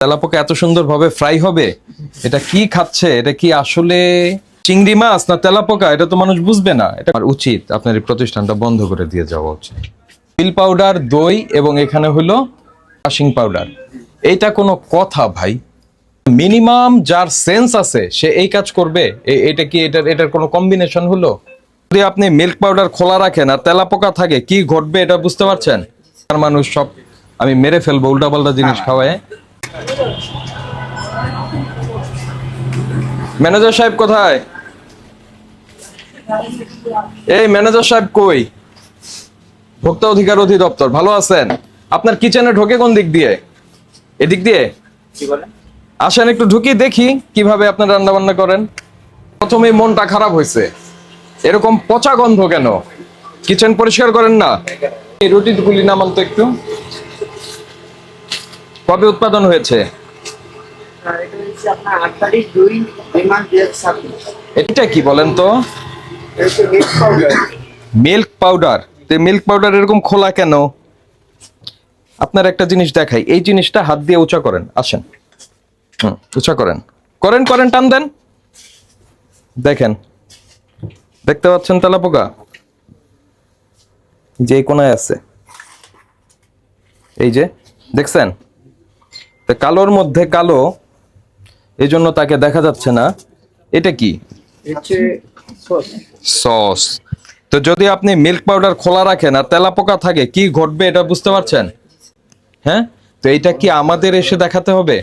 তেলাপোকা এত সুন্দরভাবে ফ্রাই হবে, এটা কি খাচ্ছে? এটা কি আসলে চিংড়ি মাছ না তেলাপোকা? এটা তো মানুষ বুঝবে না। এটা আমার উচিত আপনার এই প্রতিষ্ঠানটা বন্ধ করে দিয়ে যাওয়া উচিত। মিল্ক পাউডার, দই এবং এখানে হলো ওয়াশিং পাউডার। এইটা কোনো কথা ভাই? মিনিমাম যার সেন্স আছে সে এই কাজ করবে? এটা কি এটার কোনো কম্বিনেশন হলো? যদি আপনি মিল্ক পাউডার খোলা রাখেন আর তেলাপোকা থাকে, কি ঘটবে এটা বুঝতে পারছেন? আর মানুষ সব আমি মেরে ফেলবো উল্টাপাল্টা জিনিস খাওয়ায়। ম্যানেজার সাহেব কোথায়? এই ম্যানেজার সাহেব কই? ভোক্তা অধিকার অধিদপ্তর, ভালো আছেন? আপনার কিচেনে ঢোকে কোন দিক দিয়ে? এদিক দিয়ে? আসেন একটু ঢুকি দেখি কিভাবে আপনার রান্না বান্না করেন। প্রথমেই মনটা খারাপ হয়েছে, এরকম পচা গন্ধ কেন? কিচেন পরিষ্কার করেন না? এই রুটিগুলি নামান তো একটু। কবে উৎপাদন হয়েছে? এটা কি বলেন তো? Milk powder. মিল্ক পাউডার এরকম খোলা কেন? আপনার একটা জিনিস দেখাই, এই জিনিসটা হাত দিয়ে উঁচা করেন। আসেন, উঁচা করেন, করেন করেন, টান দেন। দেখেন, দেখতে পাচ্ছেন তেলাপোকা যে কোনায় আছে, এই যে দেখছেন? কালোর মধ্যে কালো, এই জন্য তাকে দেখা যাচ্ছে না। এটা কি? সস। তো যদি আপনি মিল্ক পাউডার খোলা রাখেন আর তেলাপোকা থাকে, কি ঘটবে এটা বুঝতে পারছেন? হ্যাঁ, তো এইটা কি আমাদের এসে দেখাতে হবে?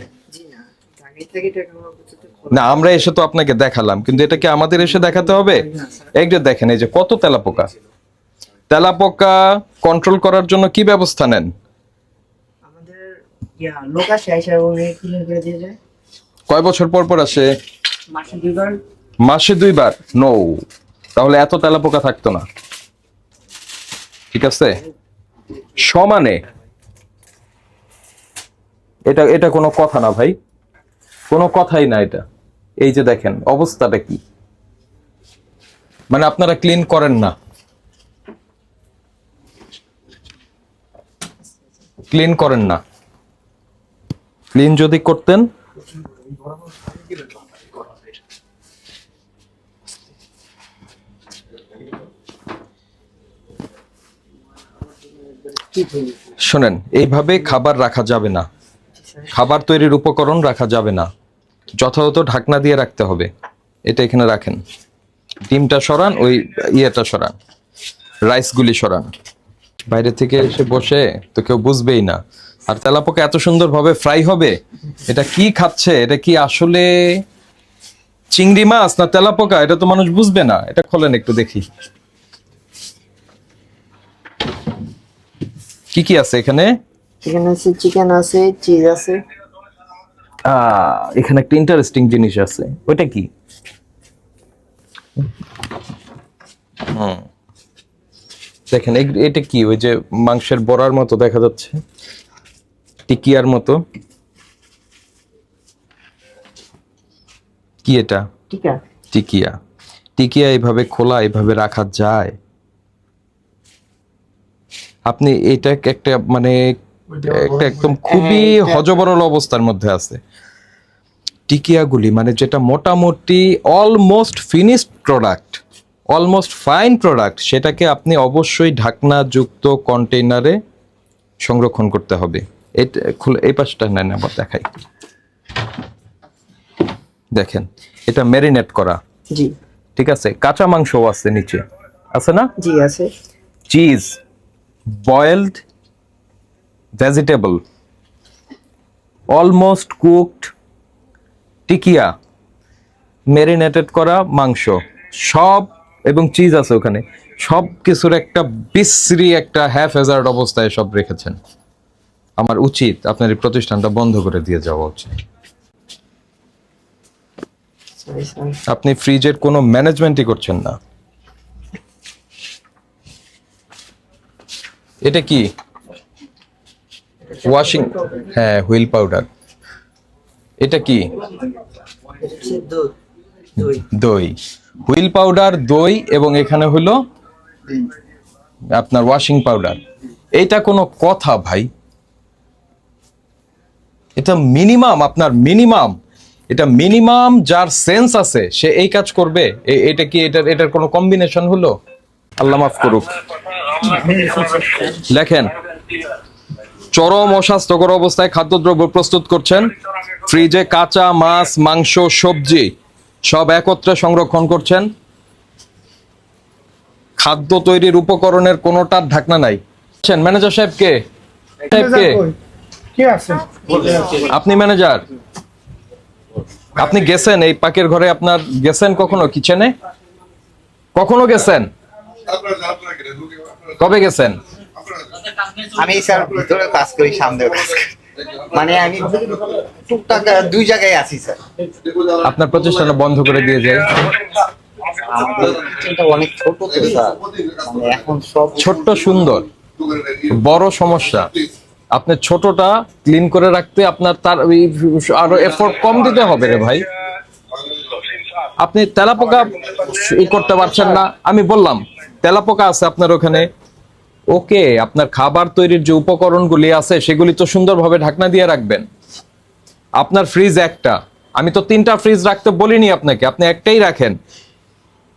না, আমরা এসে তো আপনাকে দেখালাম, কিন্তু এটা কি আমাদের এসে দেখাতে হবে? একটু দেখেন, এই যে কত তেলাপোকা। তেলাপোকা কন্ট্রোল করার জন্য কি ব্যবস্থা নেন? কয় বছর পর পর আসে? মাসে 2 বার? নো, তাহলে এত তেলাপোকা থাকতো না। ঠিক আছে, সমানে। এটা এটা কোনো কথা না ভাই, কোনো কথাই না এটা। এই যে দেখেন অবস্থাটা কি, মানে আপনারা ক্লিন করেন না। ক্লিন করেন না। ক্লিন যদি করতেন, শোনেন, এইভাবে খাবার রাখা যাবে না। খাবার তৈরির উপকরণ রাখা যাবে না, যথাযথ ঢাকনা দিয়ে রাখতে হবে। এটা এখানে রাখেন, ডিমটা সরান, ওই ইয়েটা সরান, রাইসগুলি সরান। বাইরে থেকে এসে বসে তো কেউ বুঝবেই না। আর তেলাপোকা এত সুন্দরভাবে ফ্রাই হবে, এটা কি খাচ্ছে? এটা কি আসলে চিংড়ি মাছ না তেলাপোকা? এটা তো মানুষ বুঝবে না। এটা খোলেন একটু দেখি কি কি আছে এখানে। এখানে আছে চিকেন আছে, চিজ আছে। এখানে একটা ইন্টারেস্টিং জিনিস আছে, ওইটা কি? দেখেন এটা কি? ওই যে মাংসের বড়ার মতো দেখা যাচ্ছে, টিকিয়ার মতো। কি এটা? টিকিয়া। টিকিয়া এইভাবে খোলা, এইভাবে রাখা যায়? আপনি এটা একটা মানে একটা একদম খুবই হযবরল অবস্থার মধ্যে আছে। টিকিয়াগুলি মানে যেটা মোটামুটি almost finished product, almost fine product, সেটাকে আপনি অবশ্যই ঢাকনাযুক্ত কন্টেইনারে সংরক্ষণ করতে হবে। এটা খুলে এই পাশটা নেন, আবার দেখাই। দেখেন, এটা ম্যারিনেট করা। জি, ঠিক আছে, কাঁচা মাংসও আছে নিচে, আছে না? জি আছে। Cheese, boiled vegetable, almost cooked টিকিয়া, ম্যারিনেটেড করা মাংস, সব, এবং চিজ আছে ওখানে। সব কিছুর একটা বিশ্রী একটা হ্যাফেজার্ড অবস্থায় সব রেখেছেন। আমার উচিত আপনার এই প্রতিষ্ঠানটা বন্ধ করে দিয়ে যাওয়া উচিত। আপনি ফ্রিজের কোনো ম্যানেজমেন্টই করছেন না। এটা কি? ওয়াশিং, হ্যাঁ, হুইল পাউডার। এটা কি? দই। হুইল পাউডার, দই এবং এখানে হলো আপনার ওয়াশিং পাউডার। এইটা কোনো কথা ভাই? এটা মিনিমাম, আপনার মিনিমাম, এটা মিনিমাম যার সেন্স আছে সে এই কাজ করবে। এটা কি এটার কোনো কম্বিনেশন হলো? আল্লাহ মাফ করুক। লেখেন, চরম অস্বাস্থ্যকর অবস্থায় খাদ্যদ্রব্য প্রস্তুত করছেন, ফ্রিজে কাঁচা মাছ, মাংস, সবজি সব একত্রে সংরক্ষণ করছেন, খাদ্য তৈরির উপকরণের কোনোটার ঢাকনা নাই। ম্যানেজার সাহেব কে? কি আছে? আপনি ম্যানেজার? আপনি গেছেন এই পাকের ঘরে? আপনার গেছেন কখনো কিচেনে? কখনো গেছেন? কবে গেছেন? আমি স্যার ভিতরে কাজ করি, সামনেও কাজ করি, মানে আমি টুকটাক 2 জায়গায় আছি স্যার। আপনার প্রতিষ্ঠানটা বন্ধ করে দিয়ে যায়। আমাদের কিচেনটা অনেক ছোট তো স্যার, মানে এখন সব ছোট্ট সুন্দর, বড় সমস্যা। আপনি ছোটটা ক্লিন করে রাখতে আপনার তার আরো এফোর্ট কম দিতে হবে রে ভাই। আপনি তেলাপোকা করতে পারছেন না, আমি বললাম তেলাপোকা আছে আপনার ওখানে, ওকে আপনার খাবার তৈরির যে উপকরণগুলি আছে সেগুলি তো সুন্দরভাবে ঢাকনা দিয়ে রাখবেন। আপনার ফ্রিজ একটা, আমি তো 3টা ফ্রিজ রাখতে বলিনি আপনাকে, আপনি একটাই রাখেন।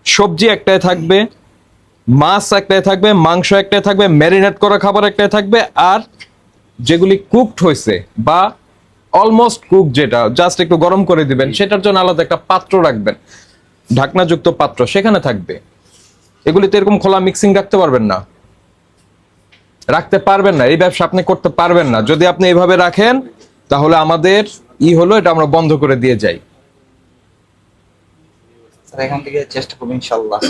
সবজি একটাই থাকবে, মাছ একটাই থাকবে, মাংস একটাই থাকবে, ম্যারিনেট করা খাবার একটাই থাকবে, আর যেগুলি কুকড হয়েছে বা অলমোস্ট কুক, যেটা জাস্ট একটু গরম করে দিবেন, সেটার জন্য আলাদা একটা পাত্র রাখবেন, ঢাকনাযুক্ত পাত্র সেখানে থাকবে। এগুলিতে এরকম খোলা মিক্সিং রাখতে পারবেন না, রাখতে পারবেন না। এই ব্যবসা আপনি করতে পারবেন না। যদি আপনি এইভাবে রাখেন তাহলে আমাদের হলো এটা আমরা বন্ধ করে দিয়ে যাই। স্যার এখান থেকে চেষ্টা করবো ইনশাআল্লাহ,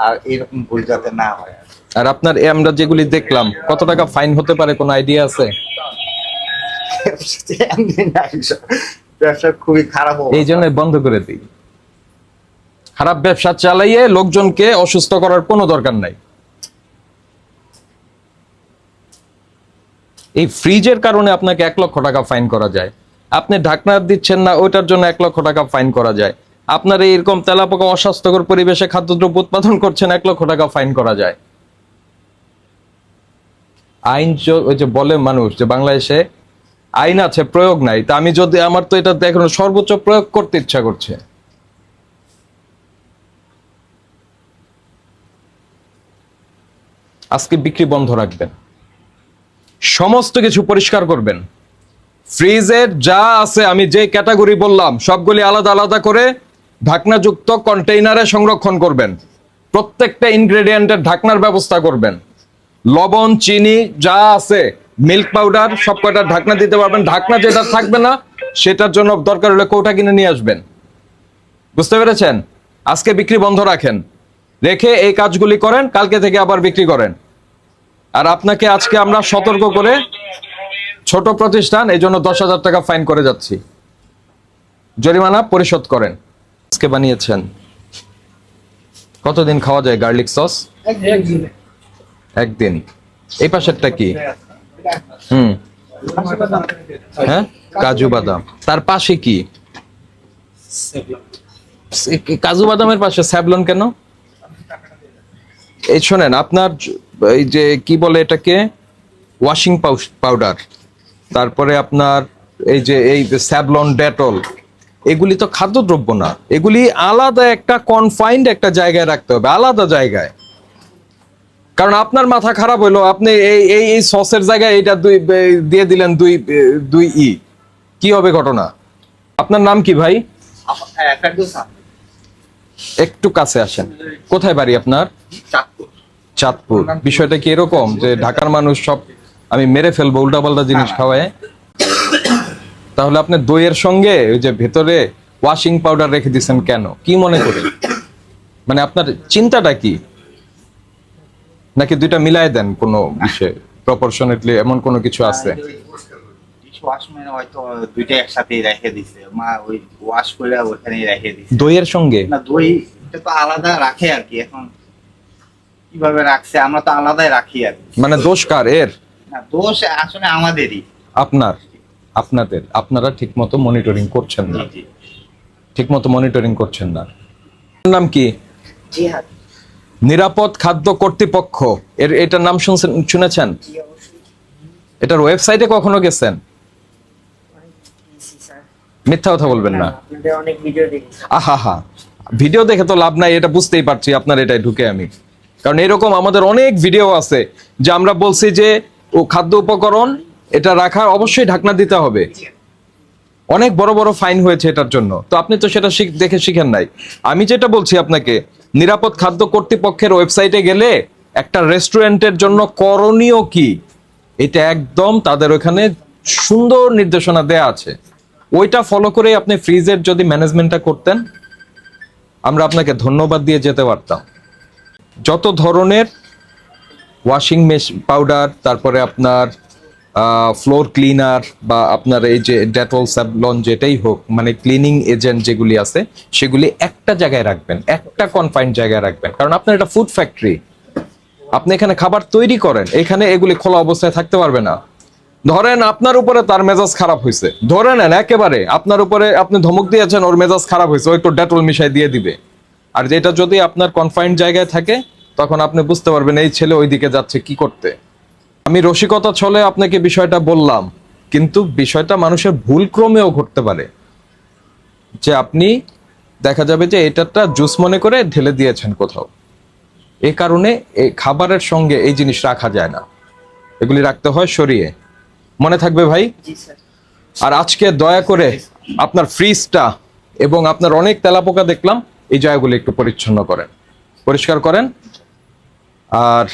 আর এরকম ভুল যাতে না হয়। আর আপনার আমরা যেগুলি দেখলাম, কত টাকা ফাইন হতে পারে কোনো আইডিয়া আছে? ব্যবসা খুবই খারাপ অবস্থা। এই জন্য বন্ধ করে দিই। খারাপ ব্যবসা চালাইয়ে লোকজনকে অসুস্থ করার কোনো দরকার নাই। এই ফ্রিজের কারণে আপনাকে 1 লক্ষ টাকা ফাইন করা যায়। আপনি ঢাকনা দিচ্ছেন না, ওইটার জন্য 1 লক্ষ টাকা ফাইন করা যায়। আপনার এইরকম তেলাপোকা অস্বাস্থ্যকর পরিবেশে খাদ্যদ্রব্য উৎপাদন করছেন, 1 লক্ষ টাকা ফাইন করা যায়। আইন ওই যে বলে মানুষ যে বাংলাদেশে আইন আছে, প্রয়োগ নাই। তা আমি যদি, আমার তো এটা দেখুন সর্বোচ্চ প্রয়োগ করতে ইচ্ছা করছে। আজকে বিক্রি বন্ধ রাখবেন, সমস্ত কিছু পরিষ্কার করবেন, ফ্রিজের যা আছে আমি যে ক্যাটাগরি বললাম সবগুলি আলাদা আলাদা করে ঢাকনাযুক্ত কন্টেইনারে সংরক্ষণ করবেন। প্রত্যেকটা ইনগ্রেডিয়েন্টের ঢাকনার ব্যবস্থা করবেন। লবণ, চিনি যা আছে, মিল্ক পাউডার, সব কয়টা ঢাকনা দিতে পারবেন। ঢাকনা যেটা থাকবে না সেটার জন্য দরকার হলে কৌটা কিনে নিয়ে আসবেন। বুঝতে পেরেছেন? আজকে বিক্রি বন্ধ রাখেন, রেখে এই কাজগুলি করেন, কালকে থেকে আবার বিক্রি করেন। আর আপনাকে আজকে আমরা সতর্ক করে, ছোট প্রতিষ্ঠান এই জন্য 10,000 টাকা ফাইন করে যাচ্ছি, জরিমানা পরিশোধ করেন। আজকে বানিয়েছেন, কতদিন খাওয়া যায় গার্লিক সস? একদিন। এই পাশেরটা কি? হ্যাঁ, কাজু বাদাম। তার পাশে কি? কাজু বাদামের পাশে স্যাভলন কেন? এই শোনেন, আপনার এই যে কি বলে এটাকে, ওয়াশিং পাউডার, তারপরে আপনার এই যে স্যাভলন, ডেটল, এগুলি তো খাদ্যদ্রব্য না। এগুলি আলাদা একটা কনফাইন্ড একটা জায়গায় রাখতে হবে, আলাদা জায়গায়। কারণ আপনার মাথা খারাপ হইলো, আপনি এই সসের জায়গায় এটা দিয়ে দিলেন দুই কি হবে ঘটনা? আপনার নাম কি ভাই? একটু কাছে আসেন। কোথায় বাড়ি আপনার? চাঁদপুর। বিষয়টা কি এরকম যে ঢাকার মানুষ সব আমি মেরে ফেলবো উল্টাপাল্টা জিনিস খাওয়ায়? তাহলে আপনি দইয়ের সঙ্গে ওই যে ভেতরে ওয়াশিং পাউডার রেখে দিচ্ছেন কেন? কি মনে করে? মানে আপনার চিন্তাটা কি? নাকি দুইটা মিলাই দেন কোনো বিষয়ে প্রপোর্শনেটলি, এমন কোনো কিছু আছে? ওয়াশম্যান হয়তো দুইটা একসাথে রেখে দিছে, মা ওই ওয়াশ করে ওখানেই রেখে দিছে দইয়ের সঙ্গে। না, দই এটা তো আলাদা রাখে আর কি। এখন কিভাবে রাখছে, আমরা তো আলাদাই রাখি আর কি। মানে দোষ কার এর? না, দোষ আসলে আমাদেরই। আপনাদের, আপনারা ঠিকমতো মনিটরিং করছেন না, ঠিকমতো মনিটরিং করছেন না। নাম কি? জিহাদ। নিরাপদ খাদ্য কর্তৃপক্ষ, এটার নাম শুনেছেন? এটার ওয়েবসাইটে কখনো গেছেন? মিথ্যা কথা বলবেন না। আপনাদের অনেক ভিডিও দেখি। আহা, ভিডিও দেখে তো লাভ নাই, এটা বুঝতেই পারছি আপনার এটাই ঢুকে আমি। কারণ এরকম আমাদের অনেক ভিডিও আছে যে আমরা বলছি যে ও খাদ্য উপকরণ এটা রাখার অবশ্যই ঢাকনা দিতে হবে, অনেক বড় বড় ফাইন হয়েছে এটার জন্য। তো আপনি তো সেটা দেখে শিখেন নাই। আমি যেটা বলছি আপনাকে, নিরাপদ খাদ্য কর্তৃপক্ষের ওয়েবসাইটে গেলে একটা রেস্টুরেন্টের জন্য করণীয় কি এটা একদম তাদের ওখানে সুন্দর নির্দেশনা দেয়া আছে। ওইটা ফলো করে আপনি ফ্রিজের যদি ম্যানেজমেন্টটা করতেন, আমরা আপনাকে ধন্যবাদ দিয়ে যেতে পারতাম। যত ধরনের ওয়াশিং মেশিন পাউডার, তারপরে আপনার ফ্লোর ক্লিনার বা আপনার এই যে ডেটল স্যাভলন যেটাই হোক, মানে ক্লিনিং এজেন্ট যেগুলি আছে সেগুলি একটা জায়গায় রাখবেন, একটা কনফাইন্ড জায়গায় রাখবেন। কারণ আপনার এটা ফুড ফ্যাক্টরি, আপনি এখানে খাবার তৈরি করেন, এখানে এগুলি খোলা অবস্থায় থাকতে পারবে না। ধরেন আপনার উপরে তার মেজাজ খারাপ হয়েছে, ধরে নেন একেবারে আপনার উপরে আপনি ধমক দিয়েছেন, ওর মেজাজ খারাপ হয়েছে, ও একটু ডেটল মিশাই দিয়ে দিবে। আর যেটা যদি আপনার কনফাইন্ড জায়গায় থাকে তখন আপনি বুঝতে পারবেন এই ছেলে ওইদিকে যাচ্ছে কি করতে। আমি রসিকতা ছলে আপনাকে বিষয়টা বললাম, কিন্তু বিষয়টা মানুষের ভুল ক্রমেও ঘটতে পারে, যে আপনি দেখা যাবে যে এটাটা জুস মনে করে ঢেলে দিয়েছেন কোথাও। এই কারণে এই খাবারের সঙ্গে এই জিনিস রাখা যায় না, এগুলি রাখতে হয় সরিয়ে। মনে থাকবে ভাই। জি স্যার। আর আজকে দয়া করে আপনার ফ্রিজটা এবং আপনার অনেক তেলাপোকা দেখলাম, এই জায়গাগুলো একটু পরিচ্ছন্ন করেন, পরিষ্কার করেন, আর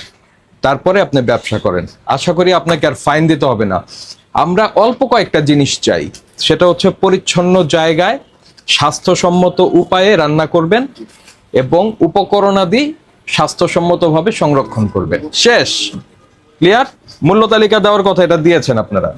তারপরে আপনি ব্যবসা করেন। আশা করি আপনাকে আর ফাইন দিতে হবে না। আমরা অল্প কয়েকটা জিনিস চাই, সেটা হচ্ছে পরিচ্ছন্ন জায়গায় স্বাস্থ্যসম্মত উপায়ে রান্না করবেন এবং উপকরণাদি স্বাস্থ্যসম্মতভাবে সংরক্ষণ করবেন। শেষ। ক্লিয়ার? মূল্য তালিকা দেওয়ার কথা এটা দিয়েছেন আপনারা।